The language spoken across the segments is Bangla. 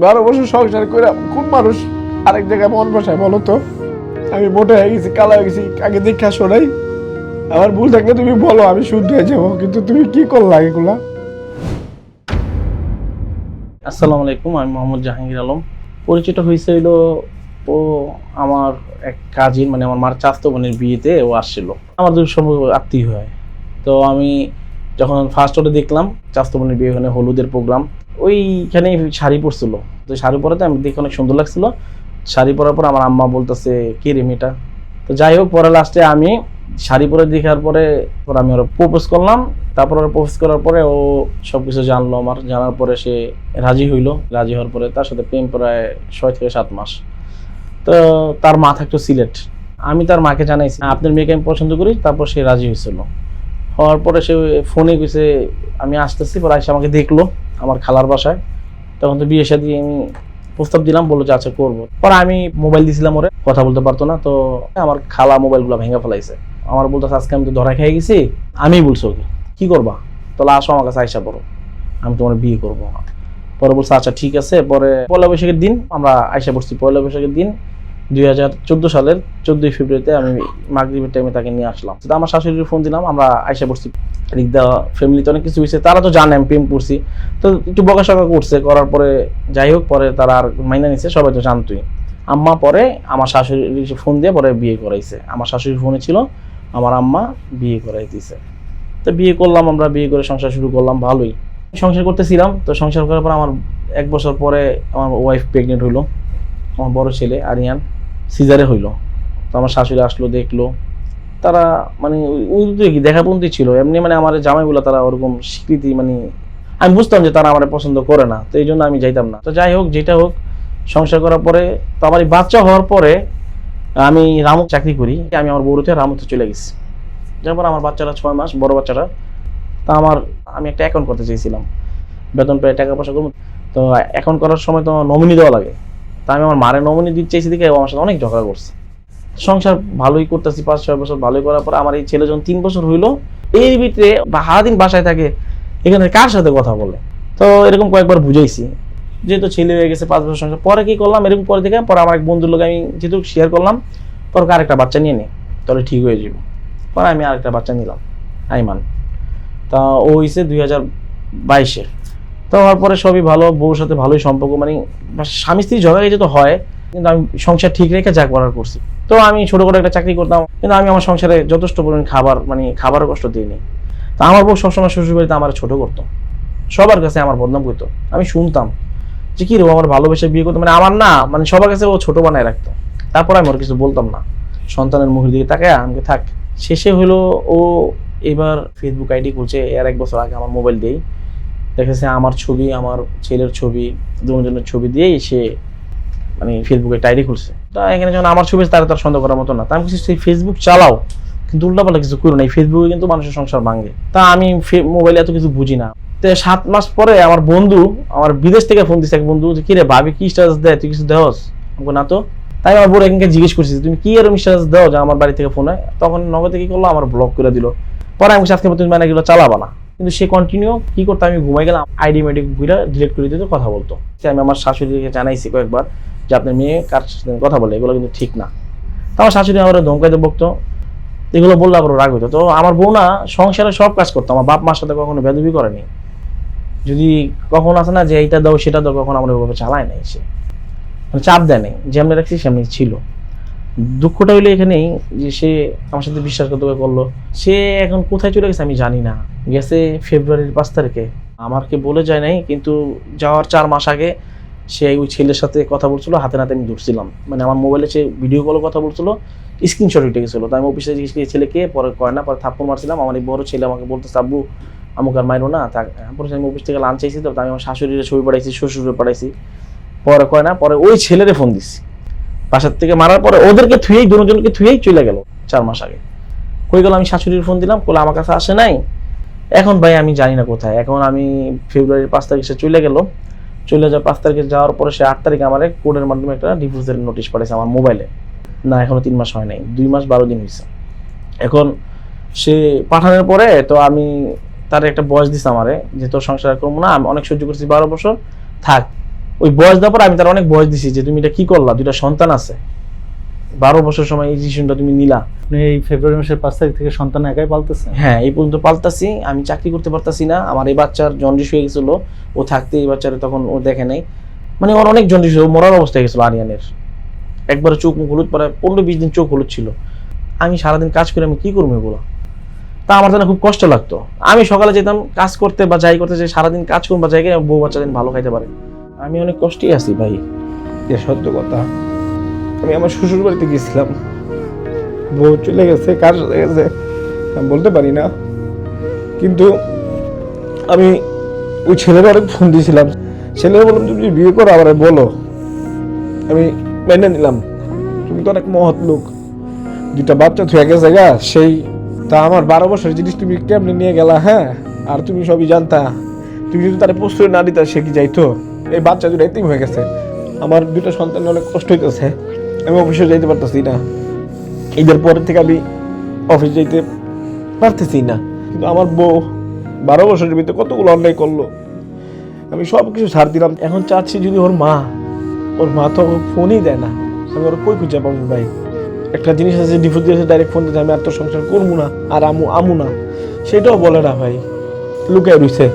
12 বছর সংসার করে কোন মানুষ আরেক জায়গায় মন বসায় বলো তো? আমি মোটা হয়ে গেছি, কালা হয়ে গেছি, আগে দেখা শোনাই। আমার ভুল থাকলে তুমি বলো, আমি শুদ্ধ হয়ে যাবো, কিন্তু তুমি কি করলা এগুলা? আসসালামু আলাইকুম, আমি মোহাম্মদ জাহাঙ্গীর আলম। পরিচিত হয়েছে হইলো, ও আমার এক কাজিন, মানে আমার মার চাচাতো বোনের বিয়েতে ও আসছিল। আমাদের সম্ভব আত্মীয় হয়। তো আমি যখন ফার্স্ট ওটা দেখলাম চাচাতো বোনের বিয়ে, ওখানে হলুদের প্রোগ্রাম, ওইখানে শাড়ি পরছিল। তো শাড়ি পরাতে আমি দেখে অনেক সুন্দর লাগছিল। শাড়ি পরার পর আমার আম্মা বলতেছে কে রে মেয়েটা। তো যাই হোক, পরে লাস্টে আমি শাড়ি পরে দেখার পরে আমি ওরা প্রপোজ করলাম। তারপর ওরা প্রপোজ করার পরে ও সবকিছু জানলো। আমার জানার পরে সে রাজি হইলো। রাজি হওয়ার পরে তার সাথে প্রেম প্রায় 6 থেকে 7 মাস। তো তার মা থাকতো সিলেট। আমি তার মাকে জানাইছি আপনার মেয়েকে আমি পছন্দ করি। তারপর সে রাজি হয়েছিল। হওয়ার পরে সে ফোনে কইছে আমি আসতেছি। পরে এসে আমাকে দেখলো আমার খালার বাসায়। তখন তো বিয়ে শাদী আমি প্রস্তাব দিলাম, বললো যে আচ্ছা করবো। পরে আমি মোবাইল দিছিলাম, ওরে কথা বলতে পারতো না। তো আমার খালা মোবাইলগুলো ভেঙে ফেলাইছে। আমার বলতেছে আজকে আমি তো ধরা খেয়ে গেছি। আমি বলছি ওকে কি করবা, তাহলে আসো আমার কাছে আইসা পড়ো, আমি তোমার বিয়ে করবো। পরে বলছে আচ্ছা ঠিক আছে। পরে পয়লা বৈশাখের দিন আমরা আইসা পড়ছি। পয়লা বৈশাখের দিন 2014 সালের 14ই ফেব্রুয়ারিতে আমি মাগরিবের টাইমে তাকে নিয়ে আসলাম। তো আমার শাশুড়ির ফোন দিলাম, আমরা আইসা পড়ছি। রিক্দা ফ্যামিলিতে অনেক কিছু হয়েছে, তারা তো জানে আমি প্রেম করছি। তো একটু বকাশকা করছে, করার পরে যাই হোক পরে তারা আর মাইনা নিছে, সবাই তো জানতোই। আম্মা পরে আমার শাশুড়ির ফোন দিয়ে পরে বিয়ে করাইছে। আমার শাশুড়ির ফোনে ছিল, আমার আম্মা বিয়ে করাই দিয়েছে। তো বিয়ে করলাম, আমরা বিয়ে করে সংসার শুরু করলাম। ভালোই সংসার করতেছিলাম। তো সংসার করার পর আমার 1 বছর পরে আমার ওয়াইফ প্রেগনেন্ট হইলো। আমার বড় ছেলে আরিয়ান সিজারে হইলো। তো আমার শাশুড়ি আসলো, দেখলো। তারা মানে ওই কি দেখাবন্দি ছিল এমনি, মানে আমার জামাইগুলো তারা ওরকম স্বীকৃতি, মানে আমি বুঝতাম যে তারা আমার পছন্দ করে না। তো এই জন্য আমি যাইতাম না। তো যাই হোক, যেটা হোক, সংসার করার পরে তো আমার এই বাচ্চা হওয়ার পরে আমি রামু চাকরি করি। আমি আমার বড়তে রামুতে চলে গেছি। তারপর আমার বাচ্চারা 6 মাস, বড় বাচ্চারা। তা আমি একটা অ্যাকাউন্ট করতে চেয়েছিলাম, বেতন পেয়ে টাকা পয়সা করবো। তো অ্যাকাউন্ট করার সময় তো নমিনি দেওয়া লাগে। তা আমি আমার মারে নমিনি দিতে চাইছি, দিকে আমার সাথে অনেক ঝগড়া করছে। সংসার ভালোই করতেছি, 5-6 বছর ভালোই করার পর আমার এই ছেলে যখন 3 বছর হইলো, এর ভিতরে সারাদিন বাসায় থাকে, এখানে কার সাথে কথা বলে। তো এরকম কয়েকবার বুঝাইছি, যেহেতু ছেলে হয়ে গেছে 5 বছর সংসার। পরে কি করলাম, এরকম করে থেকে পরে আমার এক বন্ধুর লোক আমি যেহেতু শেয়ার করলাম, পরে আরেকটা বাচ্চা নিয়ে নে, তাহলে ঠিক হয়ে যাবে। পরে আমি আরেকটা বাচ্চা নিলাম, আইমান। তা ও হয়েছে 2022-এর। তো হওয়ার পরে সবই ভালো, বউর সাথে ভালোই সম্পর্ক, মানে স্বামী স্ত্রী ঝগড়া গেছে তো হয়, কিন্তু আমি সংসার ঠিক রেখে যা করার করছি। তো আমি ছোট করে একটা চাকরি করতাম, কিন্তু আমি আমার সংসারে যথেষ্ট পরিমাণ খাবারের কষ্ট দিইনি। তা আমার বউ সবসময় শ্বশুর বাড়িতে আমার ছোট করতো, সবার কাছে আমার বদনাম করতো। আমি শুনতাম যে কি রে, আমার ভালোবেসে বিয়ে করতো, মানে আমার না, মানে সবার কাছে ও ছোট বানায় রাখতো। তারপর আমি ওর কিছু বলতাম না, সন্তানের মুখের দিকে তাকায় আমাকে থাক। শেষে হলো ও এবার ফেসবুক আইডি খুলছে। এর 1 বছর আগে আমার মোবাইল দিয়েই দেখেছে আমার ছবি, আমার ছেলের ছবি, দুজনের ছবি দিয়েই সে মানে ফেসবুকে একটা আইডি খুলছে। তা এখানে যখন আমার ছবি, তারা তার সন্দেহ করার মতো না। তা আমি কিছু সেই ফেসবুক চালাও, কিন্তু উল্টাপাল্টা কিছু করো না, এই ফেসবুকে কিন্তু মানুষের সংসার ভাঙে। তা আমি মোবাইলে এত কিছু বুঝি না। তো 7 মাস পরে আমার বন্ধু, আমার বিদেশ থেকে ফোন দিচ্ছে এক বন্ধু, যে কিরে ভাবি কি স্ট্যাটাস দেয়, তুই কিছু দেওস? আমাকে না তো। তাই আমার বড় এখানকে জিজ্ঞেস করছি তুমি কি এরকম স্ট্যাটাস দাও যে আমার বাড়ি থেকে ফোন হয়। তখন নগদে কি করলো, আমার ব্লক করে দিল। পরে আমি আজকে তুমি মানে এগুলো চালাবা না, কিন্তু সে কন্টিনিউ কি করতো, আমি ঘুমাই গেলাম আইডি মেডি গুলা ডিলিট করে দিতে কথা বলতো। আমি আমার শাশুড়িকে জানাইছি কয়েকবার যে আপনার মেয়ে কার সাথে কথা বলে, এগুলো কিন্তু ঠিক না। তো আমার শাশুড়ি আমার ধমকাইতে বকতো, এগুলো বললে আবার রাগ হতো। তো আমার বউ না সংসারে সব কাজ করতো, আমার বাপ মার সাথে কখনো বেদবি করেনি। যদি কখনো আছে না যে এইটা দাও সেটা দাও, কখনো আমরা ওইভাবে চালায় নাই। সে মানে চাপ দেয় নাই, যেমনি রাখছি সেমনি ছিল। দুঃখটা হইলো এখানেই যে সে আমার সাথে বিশ্বাসঘাতকতা করলো। সে এখন কোথায় চলে গেছে আমি জানি না। গেছে ফেব্রুয়ারির 5 তারিখে, আমাকে বলে যায় নাই, কিন্তু যাওয়ার 4 মাস আগে সে ওই ছেলের সাথে কথা বলছিল, হাতে নাতে আমি ধরছিলাম। মানে আমার মোবাইলে সে ভিডিও কলে কথা বলছিল, স্ক্রিনশট উঠে গেছিলো। তো আমি অফিসে জিজ্ঞেস করি ছেলেকে, পরে কয় না, পরে থাপ্পড় মারছিলাম। আমার এই বড় ছেলে আমাকে বলতেছে আব্বু আমাকে আর মাইরো না থাক। পরে আমি অফিস থেকে লাঞ্চ চাইছি, তো আমি আমার শাশুড়ির ছবি পাঠাইছি, শ্বশুরে পাঠাইছি। পরে কয় না, পরে ওই ছেলেরে ফোন দিচ্ছি বাসার থেকে মারার পরে, ওদেরকে থুয়েই দুজনকে থুয়েই চলে গেল 4 মাস আগে। কই গেল, আমি শাশুড়ির ফোন দিলাম, বলে আমার কাছে আসে নাই। এখন ভাই আমি জানি না কোথায়। এখন আমি ফেব্রুয়ারির 5 তারিখে সে চলে গেল। চলে যাওয়ার 5 তারিখে যাওয়ার পরে সে 8 তারিখে আমার কোডের মাধ্যমে একটা ডিভোর্সের নোটিশ পাঠাইছে আমার মোবাইলে। না এখনো 3 মাস হয় নাই, 2 মাস 12 দিন হয়েছে। এখন সে পাঠানোর পরে তো আমি তার একটা বয়স দিছি আমারে যে তোর সংসার করবো না, আমি অনেক সহ্য করছি 12 বছর, থাক ওই বয়স দেওয়ার পর আমি তার অনেক বয়স দিছি যে তুমি এটা কি করলা, 2টা সন্তান আছে, 12 বছর সময় এই ডিসিশনটা তুমি নিলা। আপনি এই ফেব্রুয়ারি মাসের 5 তারিখ থেকে সন্তান একাই পালতেছেন? হ্যাঁ, এই পর্যন্ত পাল্টাছি, আমি চাকরি করতে পারতাছি না, আমার এই বাচ্চার জন্ডিস হয়ে গেছিল, ও থাকতে এই বাচ্চারা তখন ও দেখে নাই, মানে ওর অনেক জন্ডিস, ও মরার অবস্থা হয়ে গেছিল আরিয়ানের, একবারে চোখ মুখ হলুদ, পরে 15-20 দিন চোখ হলুদ ছিল। আমি সারাদিন কাজ করে আমি কি করবো এগুলো, তা আমার জন্য খুব কষ্ট লাগতো। আমি সকালে যেতাম কাজ করতে বা যাই করতে, যে সারাদিন কাজ করবো বা যাই করে বউ বাচ্চা দিন ভালো খাইতে পারে, আমি অনেক কষ্টেই আছি ভাই। এ সত্য কথা, আমি আমার শ্বশুর বাড়িতে গেছিলাম, বউ চলে গেছে, কার চলে গেছে আমি বলতে পারি না, কিন্তু আমি ওই ছেলের অনেক ফোন দিয়েছিলাম, ছেলেরা বললাম তুমি যদি বিয়ে করো আবার বলো, আমি মেনে নিলাম, তুমি তো অনেক মহৎ লোক, 2টা বাচ্চা থুয়ে গেছে গা, সেই তা আমার 12 বছরের জিনিস তুমি কেমনে নিয়ে গেলা? হ্যাঁ, আর তুমি সবই জানতা, তুমি যদি তার প্রশ্রয় না দিতা সে কি যাইতো? এই বাচ্চা 2টা এতিম হয়ে গেছে, আমার 2টা সন্তানের অনেক কষ্ট হইতেছে, আমি অফিসে যাইতে পারতেছি না, ঈদের পরের থেকে আমি অফিস যাইতে পারতেছি না, কিন্তু আমার বউ 12 বছরের ভিতরে কতগুলো অন্যায় করলো, আমি সব কিছু ছাড় দিলাম, এখন চাচ্ছি যদি ওর মা তো ফোনই দেয় না, আমি ওর কই খুঁজে পাবো ভাই? একটা জিনিস আছে, ডিভোর্স দিয়েছে, ডাইরেক্ট ফোন দিতে আমি আর তোর সংসার করবো না, আর আমু না, সেটাও বলে না ভাই, লুকায় রইছে,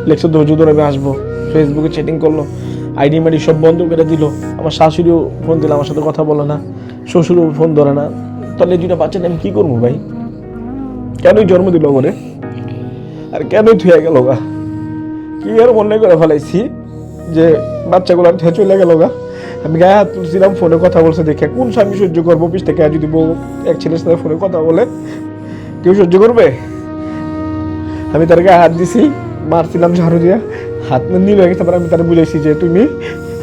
লেখছে ধৈর্য ধরে আমি আসবো, ফেসবুকে চ্যাটিং করলো, আইডি মাইডি সব বন্ধ করে দিল, আমার শাশুড়িও ফোন দিল, আমার সাথে কথা বলে না, শ্বশুরও ফোন ধরে না, তাহলে 2টা বাচ্চা নিয়ে আমি কি করবো ভাই? কেনই জন্ম দিল ওরে, আর কেনই থুয়ে গেল গা? কি আর মনে করে ফেলাইছি যে বাচ্চাগুলো থুয়ে চলে গেল গা? আমি গায়ে হাত তুলছিলাম, ফোনে কথা বলছে দেখে, কোন স্বামী সহ্য করবো? অফিস থেকে যদি বউ এক ছেলের সাথে ফোনে কথা বলে, কেউ সহ্য করবে? আমি তার গায়ে হাত দিছি, মারছিলাম ঝাড়ু দিয়া, হাত নীল হয়ে গেছে, আমি তারা বুঝাইছি যে তুমি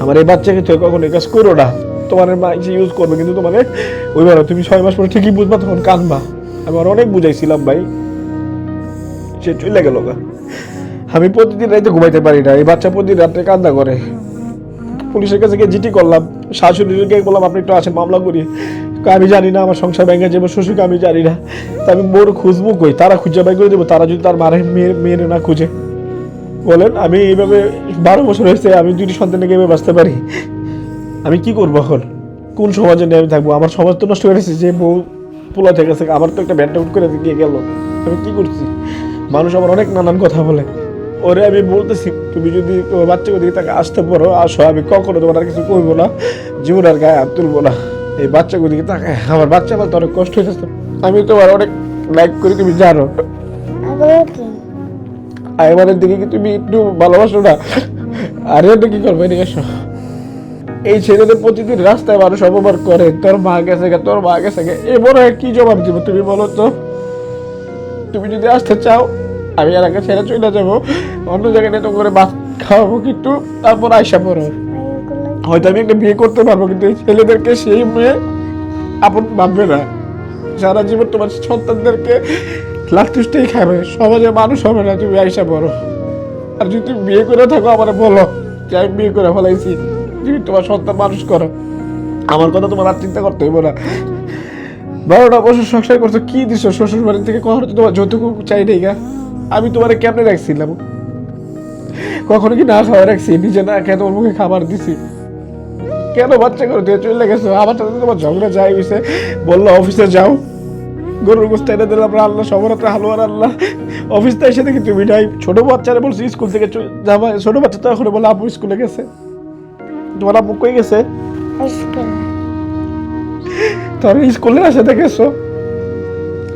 আমার এই বাচ্চাকে তুই কখনো এই কাজ করো না, তোমার মা ইউজ করবে, কিন্তু তোমার ওইবার তুমি 6 মাস পরে ঠিকই বুঝবা, তখন কানবা। আমি আর অনেক বুঝাইছিলাম ভাই, সে চলে গেল গা। আমি প্রতিদিন রাতে ঘুমাইতে পারি না, এই বাচ্চা প্রতিদিন রাত্রে কান্না করে, পুলিশের কাছে গিয়ে জিটি করলাম, শাশুড়িকে বললাম আপনি একটু আসেন মামলা করি, আমি জানি না আমার সংসার ভেঙে যাবো, শ্বশুরকে আমি জানি না, তা আমি বোর খুঁজবো কই? তারা খুঁজে বাই করে দেবো, তারা যদি তার মেয়ের না খুঁজে। বলেন, আমি এইভাবে 12 বছর হয়েছে, আমি 2টি সন্তানকে এইভাবে বাঁচতে পারি? আমি কি করবো এখন? কোন সমাজে নিয়ে আমি থাকবো? আমার সমাজ তো নষ্ট করেছে, যে বউ পোলা থেকে গেছে, আমার তো একটা ব্যান্ড আউট করে দিয়ে গেল, আমি কি করছি? মানুষ আমার অনেক নানান কথা বলে, ওরে আমি বলতেছি তুমি যদি তোমার বাচ্চাকে দিকে তাকে আসতে পারো আসো, আমি কখনো তোমার আর কিছু করবো না, জীবন আর গায়ে হাত তুলবো না, এই বাচ্চাকে দিকে তাকে, আমার বাচ্চা বলতে অনেক কষ্ট হয়েছে, আমি তোমার অনেক লাইক করি, তুমি জানো, আইমানের দিকে কি তুমি একটু ভালোবাসো না? আরে এটা কি করবো, এদিকে এসো। এই ছেলেদের প্রতিদিন রাস্তায় মানুষ অপমান করে, তোর মা গেছে গে, তোর মা গেছে গে, এ বড় কি জবাব দিব তুমি বলো তো? তুমি যদি আসতে চাও আমি এলাকা ছেড়ে চলে যাবো, অন্য জায়গায় নেতো করে ভাত খাওয়াবো কিন্তু, তারপর আইসা পড়ো, হয়তো আমি একটা বিয়ে করতে পারবো, কিন্তু এই ছেলেদেরকে সেই মেয়ে আপন ভাববে না, সারা জীবন তোমার সন্তানদেরকে লাঠুসটাই খাবে, সমাজে মানুষ হবে না, তুমি আইসা পড়ো। আর যদি তুমি বিয়ে করে থাকো আমার বলো যে আমি বিয়ে করে ফেলাইছি, তুমি তোমার সন্তান মানুষ করো, আমার কথা তোমার আর চিন্তা করতে হইব না। 12টা বছর সংসার করছো, কি দিছো শ্বশুর বাড়ি থেকে? কখনো তো তোমার যৌতুক চাই নাই গা, আমি তোমার কেমনে রাখছিলাম? কখনো কি না খাওয়া রাখছি? নিজে না খেয়ে তোমার মুখে খাবার দিছি? কেন বাচ্চা করে দিয়ে চলে গেছো? আমার সাথে তোমার ঝগড়া যাই হয়েছে, বললো অফিসে যাও, গরুর গোস্ত এনে দিলাম রান্না, সবরাত্রে হালুয়া রান্না, অফিসটা এসে দেখি তুমি নাই। ছোট বাচ্চারা বলছি স্কুল থেকে যাবা, ছোট বাচ্চা তো এখন বলে আপু স্কুলে গেছে, তোমার আব্বু কই গেছে? তোর স্কুলের সাথে গেছো,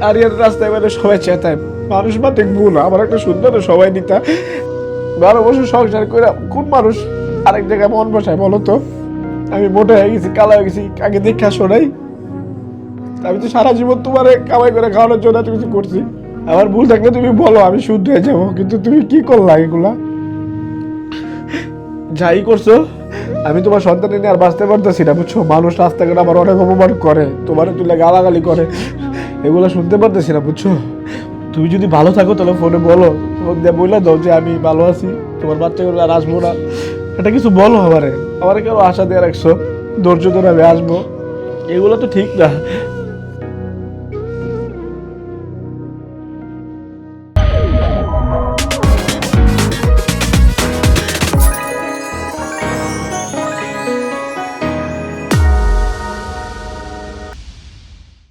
আর এর রাস্তায় মানে সবাই চেতায়, মানুষ মাত্র ভুল, আমার একটা সুন্দর সবাই নিতা। 12 বছর সংসার করে কোন মানুষ আরেক জায়গায় মন বসায় বলো তো? আমি মোটা হয়ে গেছি, কালা হয়ে গেছি, আগে দেখা শোনাই, আমি তো সারা জীবন তোমার কামাই করে খাওয়ানোর জন্য এত কিছু করছি, আমার ভুল থাকলে তুমি বলো, আমি শুদ্ধ হয়ে যাবো, কিন্তু তুমি কি করলা এগুলা? যাই করছো, আমি তোমার সন্তানের নিয়ে আর বাঁচতে পারতেছি না, বুঝছো? মানুষ রাস্তাঘাটে আমার অনেক অপমান করে, তোমার তুলে গালাগালি করে, এগুলো শুনতে পারতেছি না, বুঝছো? তুমি যদি ভালো থাকো তাহলে ফোনে বলো, ফোন দিয়ে বলে দাও যে আমি ভালো আছি, তোমার বাচ্চাগুলো আর আসবো না, এটা কিছু বলো আমারে কেউ আশা দিয়ে রাখছো, ধৈর্য ধরে আমি আসবো, এগুলো তো ঠিক না।